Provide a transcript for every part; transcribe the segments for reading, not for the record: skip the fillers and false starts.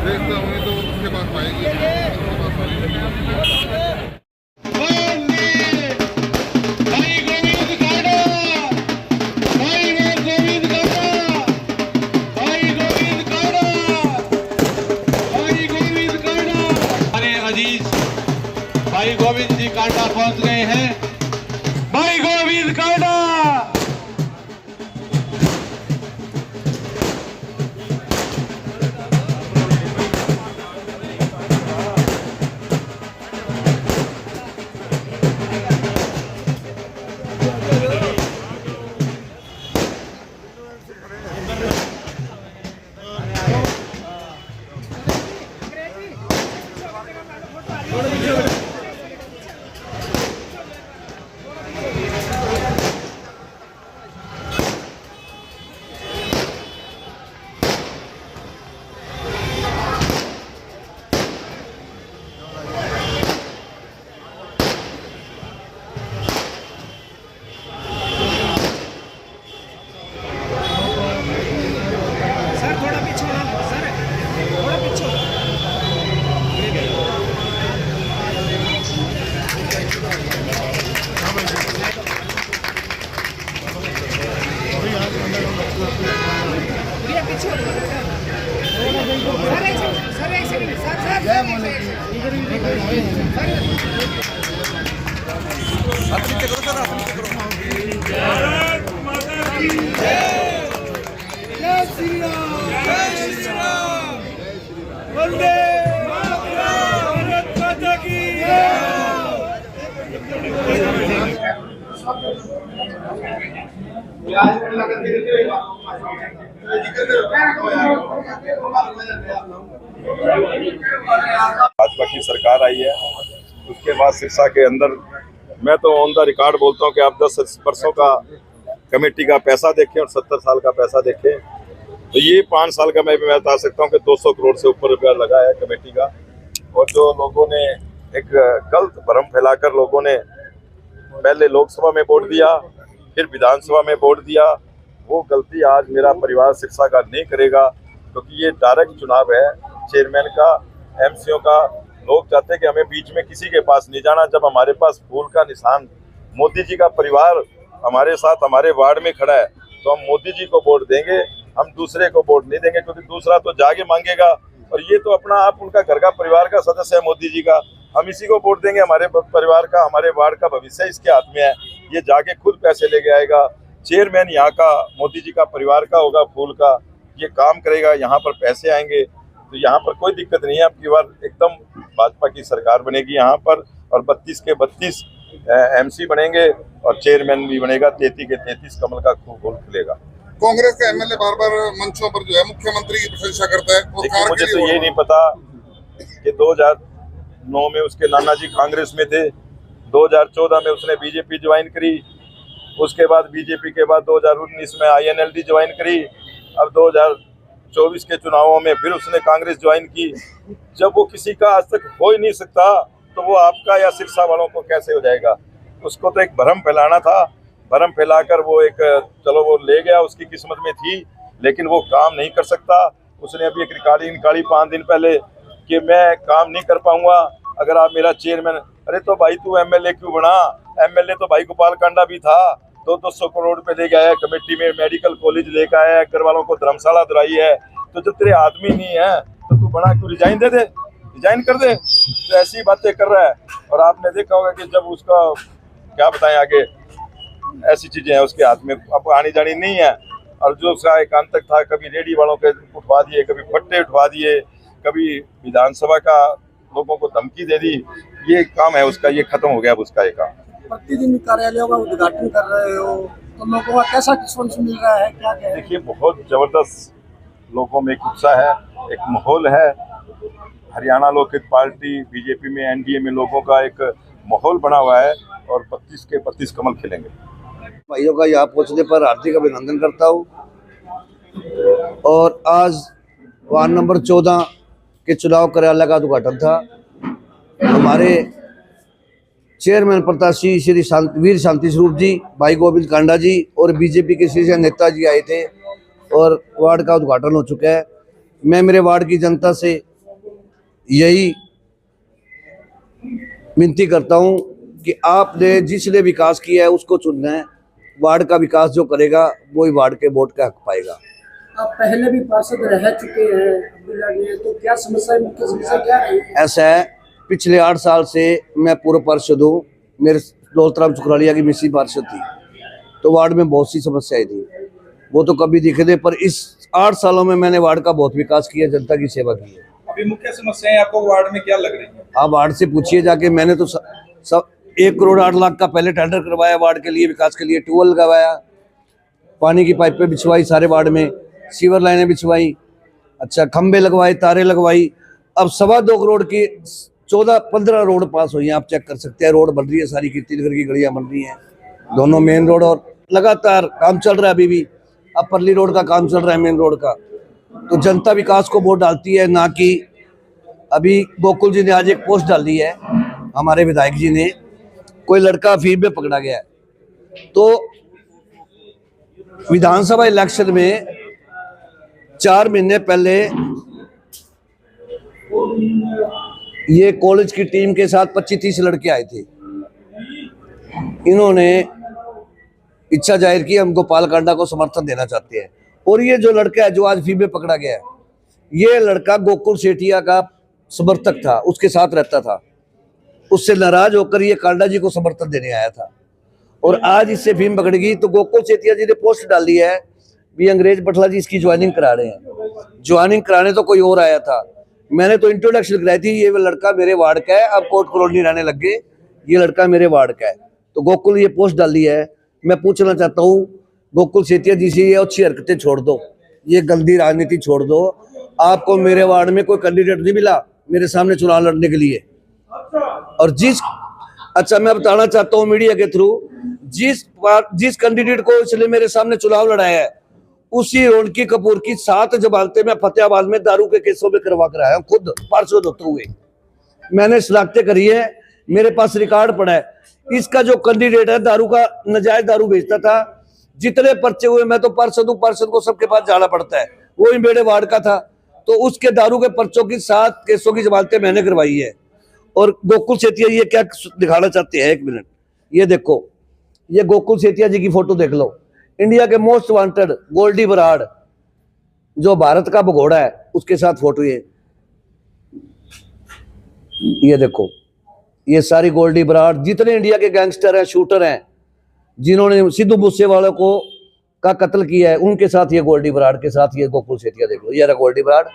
देखता हूँ तो उसके पास पाएगी। भाई गोविंद जी कांडा पहुंच गए हैं। भाई गोविंद कांडा भाजपा की सरकार आई है, उसके बाद सिरसा के अंदर मैं तो ऑन द रिकॉर्ड बोलता हूँ कि आप 10 वर्षों का कमेटी का पैसा देखें और 70 साल का पैसा देखें तो ये 5 साल का मैं बता सकता हूँ कि 200 करोड़ से ऊपर रुपया लगा है कमेटी का। और जो लोगों ने एक गलत भ्रम फैलाकर लोगों ने पहले लोकसभा में वोट दिया, फिर विधानसभा में वोट दिया, वो गलती आज मेरा परिवार सिरसा का नहीं करेगा, क्योंकि ये डायरेक्ट चुनाव है चेयरमैन का, एमसीओ का। लोग चाहते हैं कि हमें बीच में किसी के पास नहीं जाना। जब हमारे पास फूल का निशान मोदी जी का परिवार हमारे साथ हमारे वार्ड में खड़ा है तो हम मोदी जी को वोट देंगे, हम दूसरे को वोट नहीं देंगे, क्योंकि दूसरा तो जाके मांगेगा और ये तो अपना आप उनका घर का परिवार का सदस्य है मोदी जी का, हम इसी को वोट देंगे। हमारे परिवार का, हमारे वार्ड का भविष्य इसके हाथ में है, ये जाके खुद पैसे लेके आएगा। चेयरमैन यहाँ का मोदी जी का परिवार का होगा, फूल का, ये काम करेगा, यहाँ पर पैसे आएंगे, तो यहाँ पर कोई दिक्कत नहीं है। अब की बार एकदम भाजपा की सरकार बनेगी यहाँ पर और 32 के 32 एमसी बनेंगे और चेयरमैन भी बनेगा। 33 के 33 कमल का खूब फूल खिलेगा। कांग्रेस का एमएलए बार बार मंचों पर जो है मुख्यमंत्री की प्रशंसा करता है। देखिए, मुझे तो ये नहीं पता कि 2009 में उसके नाना जी कांग्रेस में थे, 2014 में उसने बीजेपी ज्वाइन करी, उसके बाद बीजेपी के बाद 2019 में INLD ज्वाइन करी, अब 2024 के चुनावों में फिर उसने कांग्रेस ज्वाइन की। जब वो किसी का आज तक हो ही नहीं सकता तो वो आपका या सिरसा वालों को कैसे हो जाएगा। उसको तो एक भ्रम फैलाना था, भ्रम फैलाकर वो एक चलो वो ले गया, उसकी किस्मत में थी, लेकिन वो काम नहीं कर सकता। उसने अभी एक रिकॉर्डिंग निकाली 5 दिन पहले कि मैं काम नहीं कर पाऊंगा अगर आप मेरा चेयरमैन। अरे तो भाई तू एमएलए क्यों बना? एमएलए तो भाई गोपाल कांडा भी था, 200 करोड़ रुपए ले गया है कमेटी में, मेडिकल कॉलेज लेकर आया है, घर वालों को धर्मशाला दिलाई है। तो जब तेरे आदमी नहीं है तो तू बना क्यों? रिजाइन दे दे, रिजाइन कर दे। तो ऐसी बातें कर रहा है। और आपने देखा होगा कि जब उसका क्या बताएं आगे, ऐसी चीजें हैं उसके हाथ में, अब आनी जानी नहीं है। और जो उसका एक आंतक था, कभी रेडी वालों के उठवा दिए, कभी पट्टे उठवा दिए, कभी विधानसभा का लोगों को धमकी दे दी, ये काम है उसका, ये खत्म हो गया अब उसका ये काम। प्रतिदिन कार्यालयों का उद्घाटन कर रहे हो तो लोगों का कैसा रिस्पॉन्स मिल रहा है, क्या कहें? देखिए, बहुत जबरदस्त लोगों में एक उत्साह है, एक माहौल है। हरियाणा लोकहित पार्टी बीजेपी में, एनडीए में लोगों का एक माहौल बना हुआ है और 32 के 32 कमल खिलेंगे। भाइयों का यहाँ पहुँचने पर हार्दिक अभिनंदन करता हूँ। और आज वार्ड नंबर 14 के चुनाव कार्यालय का उद्घाटन था। हमारे चेयरमैन प्रत्याशी श्री वीर शांति स्वरूप जी, भाई गोविंद कांडा जी और बीजेपी के शीर्ष नेता जी आए थे। और वार्ड का उद्घाटन हो चुका है। मैं मेरे वार्ड की जनता से यही विनती करता हूं कि आपने जिसने विकास किया है उसको चुनना है। वार्ड का विकास जो करेगा वही वार्ड के वोट का हक पाएगा। आप पहले भी पार्षद रह चुके हैं अब्दुल्ला जी, तो क्या समस्या, मुख्य समस्या क्या है? ऐसा है, पिछले 8 साल से मैं पूर्व पार्षद हूँ। मेरे दौलतराम सुखरालिया की मिसी पार्षद थी, तो वार्ड में बहुत सी समस्याएं थी, वो तो कभी दिखे थे। पर इस 8 सालों में मैंने वार्ड का बहुत विकास किया, जनता की सेवा की है। अभी मुख्य समस्याएं आपको वार्ड में क्या लग रही है? आप वार्ड से पूछिए जाके। मैंने तो सब 1 करोड़ 8 लाख का पहले टेंडर करवाया वार्ड के लिए, विकास के लिए। ट्यूबवेल लगाया, पानी की पाइपें बिछवाई सारे वार्ड में, सीवर लाइनें बिछवाई, अच्छा खंबे लगवाए, तारे लगवाई। अब 2.25 करोड़ की 14-15 रोड पास हुई हैं, आप चेक कर सकते हैं। रोड बन रही है सारी, कीर्तिनगर की गलियां बन रही हैं, दोनों मेन रोड, और लगातार काम चल रहा है। अभी भी अब परली रोड का काम चल रहा है, मेन रोड का। तो जनता विकास को वोट डालती है, ना कि अभी गोकुल जी ने आज एक पोस्ट डाली है, हमारे विधायक जी ने, कोई लड़का अफीम में पकड़ा गया है। तो विधानसभा इलेक्शन में 4 महीने पहले ये कॉलेज की टीम के साथ 25-30 लड़के आए थे। इन्होंने इच्छा जाहिर की हम गोपाल कांडा को समर्थन देना चाहते हैं। और ये जो लड़का है जो आज फी में पकड़ा गया है, ये लड़का गोकुल सेठिया का समर्थक था, उसके साथ रहता था। उससे नाराज होकर ये कांडा जी को समर्थन देने आया था, और आज इससे फीम पकड़ेगी। तो गोकुल सेठिया जी ने पोस्ट डाली है भी अंग्रेज बटला जी इसकी ज्वाइनिंग करा रहे हैं। ज्वाइनिंग कराने तो कोई और आया था, मैंने तो इंट्रोडक्शन कराई थी। ये लड़का मेरे वार्ड का है, अब कोर्ट कॉलोनी रहने लग गए, ये लड़का मेरे वार्ड का है। तो गोकुल ये पोस्ट डाली है। मैं पूछना चाहता हूँ गोकुल सेठिया जी से, ये अच्छी हरकतें छोड़ दो, ये गंदी राजनीति छोड़ दो। आपको मेरे वार्ड में कोई कैंडिडेट नहीं मिला मेरे सामने चुनाव लड़ने के लिए। और अच्छा मैं बताना चाहता हूँ मीडिया के थ्रू, जिस कैंडिडेट को इसने मेरे सामने चुनाव लड़ाया है, उसी रोनकी कपूर की 7 जमानतें मैं फतेहाबाद में दारू के केसों में करवा कर आया हूं, खुद पार्षद होते हुए। मैंने शनाख्तें करी है, मेरे पास रिकॉर्ड पड़ा है। इसका जो कैंडिडेट है दारू का, नजायज दारू बेचता था, जितने पर्चे हुए, मैं तो पार्षद हूं, पार्षद को सबके पास जाना पड़ता है, वो ही मेरे वार्ड का था। तो उसके दारू के पर्चों की 7 केसों की जमानतें मैंने करवाई है। और गोकुल सेठिया ये क्या दिखाना चाहते हैं, 1 मिनट ये देखो, ये गोकुल सेठिया जी की फोटो देख लो। इंडिया के मोस्ट वांटेड गोल्डी बराड़, जो भारत का भगोड़ा है, उसके साथ फोटो। ये देखो, ये सारी गोल्डी बराड़, जितने इंडिया के गैंगस्टर हैं, शूटर हैं, जिन्होंने सिद्धू मूसेवाले को का कत्ल किया है, उनके साथ ये गोल्डी बराड़ के साथ ये गोकुल सेठिया देख लो। ये रहा गोल्डी बराड़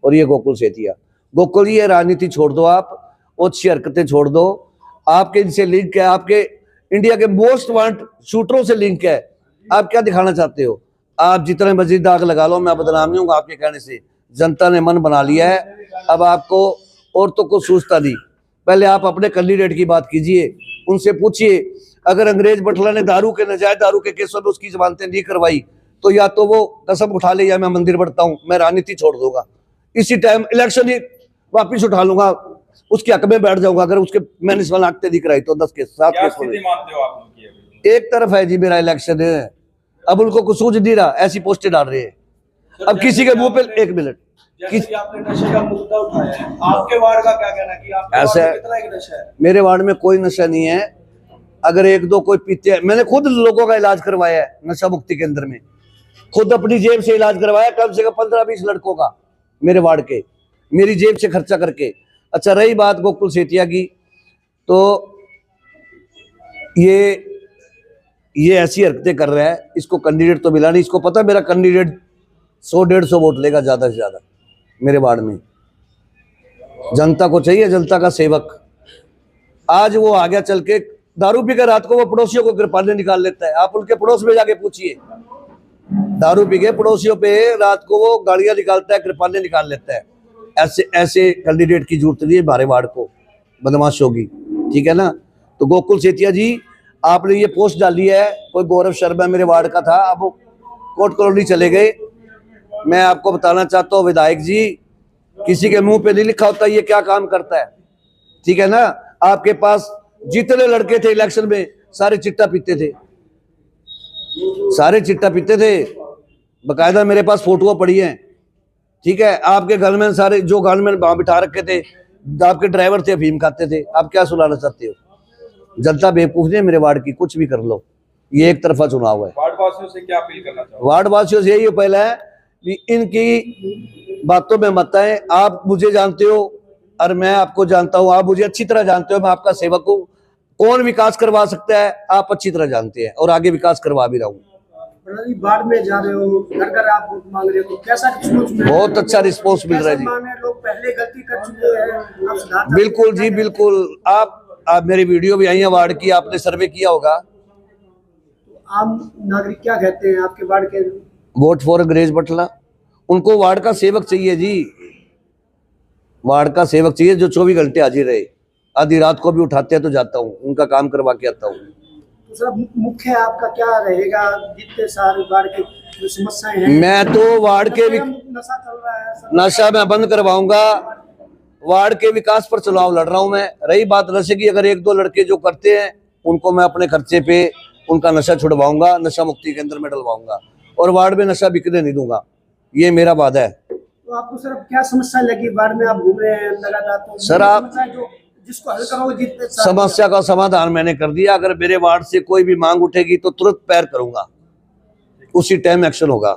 और ये गोकुल सेठिया। गोकुल, ये राजनीति छोड़ दो आप, अच्छी हरकतें छोड़ दो। आपके इनसे लिंक है, आपके इंडिया के मोस्ट वांट शूटरों से लिंक है। आप क्या दिखाना चाहते हो? आप जितने मस्जिद दाग लगा लो, मैं बदनाम नहीं हूँ आपके कहने से। जनता ने मन बना लिया है, अब आपको औरतों को सूझता नहीं। पहले आप अपने कैंडिडेट की बात कीजिए, उनसे पूछिए, अगर अंग्रेज बटला ने दारू के, नजायज दारू के केसों में उसकी जमानतें नहीं करवाई, तो या तो वो कसम उठा ले या मैं मंदिर बढ़ता हूँ, मैं राजनीति छोड़ दूंगा, इसी टाइम इलेक्शन ही वापिस उठा लूंगा, उसके हक में बैठ जाऊंगा। अगर उसके मैंने सलाखतें नहीं कराई तो 10 केस 7 केस मानते हो आप? एक तरफ है जी मेरा इलेक्शन है, अब उनको कुछ सूझ नहीं रहा, ऐसी पोस्टें डाल रहे हैं। अब किसी के मुंह पे 1 मिनट, आपने नशे का मुद्दा उठाया है, आपके वार्ड का क्या कहना है कि आपके ऐसा वार्ड में कितना एक नशा है? मेरे वार्ड में कोई नशा नहीं है। अगर 1-2 कोई पीते हैं, मैंने खुद लोगों का इलाज करवाया है नशा मुक्ति केंद्र में, खुद अपनी जेब से इलाज करवाया, कम से कम 15-20 लड़कों का मेरे वार्ड के, मेरी जेब से खर्चा करके। अच्छा, रही बात गोकुल सेठिया की, तो ये ऐसी हरकतें कर रहा है, इसको कैंडिडेट तो मिला नहीं। इसको पता मेरा कैंडिडेट 100-150 वोट लेगा ज्यादा से ज्यादा मेरे वार्ड में। जनता को चाहिए, जनता का सेवक। आज वो आ गया चल के, दारू पी के रात को वो पड़ोसियों को कृपाने निकाल लेता है। आप उनके पड़ोस में जाके पूछिए, दारू पी के पड़ोसियों पे रात को वो गाड़ियां निकालता है, कृपाने निकाल लेता है। ऐसे कैंडिडेट की जरूरत नहीं है हमारे वार्ड को, बदमाश होगी, ठीक है ना। तो गोकुल सेठिया जी, आपने ये पोस्ट डाली है, कोई गौरव शर्मा मेरे वार्ड का था, अब वो कोर्ट कॉलोनी चले गए। मैं आपको बताना चाहता हूँ विधायक जी, किसी के मुंह पे नहीं लिखा होता ये क्या काम करता है, ठीक है ना। आपके पास जितने लड़के थे इलेक्शन में, सारे चिट्टा पीते थे, सारे चिट्टा पीते थे। बकायदा मेरे पास फोटो पड़ी है, ठीक है। आपके गनमैन सारे जो गनमैन वहां बिठा रखे थे, आपके ड्राइवर थे, अफीम खाते थे। आप क्या सुनाना चाहते हो? जनता बेवकूफ नहीं है मेरे वार्ड की, कुछ भी कर लो, ये एक तरफा चुनाव है। वार्ड वासियों से क्या अपील करना चाहोगे? वार्ड वासियों से यही पहला है कि इनकी बातों में मत आए। आप मुझे जानते हो और मैं आपको जानता हूं, आप मुझे अच्छी तरह जानते हो, मैं आपका सेवक हूं। कौन विकास करवा सकता है आप अच्छी तरह जानते हैं, और आगे विकास करवा भी रहा हूं। बाढ़ में जा रहे हो, घर घर आप वोट मांग रहे हो, कैसा रिस्पॉन्स मिल रहा है? बहुत अच्छा रिस्पॉन्स मिल रहा है जी। लोग पहले गलती कर चुके हैं, अब सुधार चाहते हैं। बिल्कुल जी बिल्कुल। आप मेरी वीडियो भी आई है वार्ड की, आपने सर्वे किया होगा। आम नागरिक क्या कहते हैं आपके वार्ड के? वोट फॉर अंग्रेज बटला। उनको वार्ड का सेवक चाहिए जी, वार्ड का सेवक चाहिए जो 24 घंटे हाजिर रहे। आधी रात को भी उठाते हैं तो जाता हूँ, उनका काम करवा के आता हूँ। तो सर मुख्य आपका क्या रहेगा? जितने सारे वार्ड की जो समस्याएं हैं, मैं तो वार्ड के नशा चल रहा है सर, नशा मैं बंद करवाऊंगा, वार्ड के विकास पर चुनाव लड़ रहा हूं मैं। रही बात नशे की, अगर एक दो लड़के जो करते हैं उनको मैं अपने खर्चे पे उनका नशा छुड़वाऊंगा, नशा मुक्ति केंद्र में डलवाऊंगा, और वार्ड में नशा बिकने नहीं दूंगा, ये मेरा वादा है। तो आपको सर क्या समस्या लगी? वार्ड में आप घूम रहे हैं लगातार, तो सर आप जो जिसको हल करोगे जितने समस्या का समाधान मैंने कर दिया। अगर मेरे वार्ड से कोई भी मांग उठेगी तो तुरंत पैर करूंगा, उसी टाइम एक्शन होगा।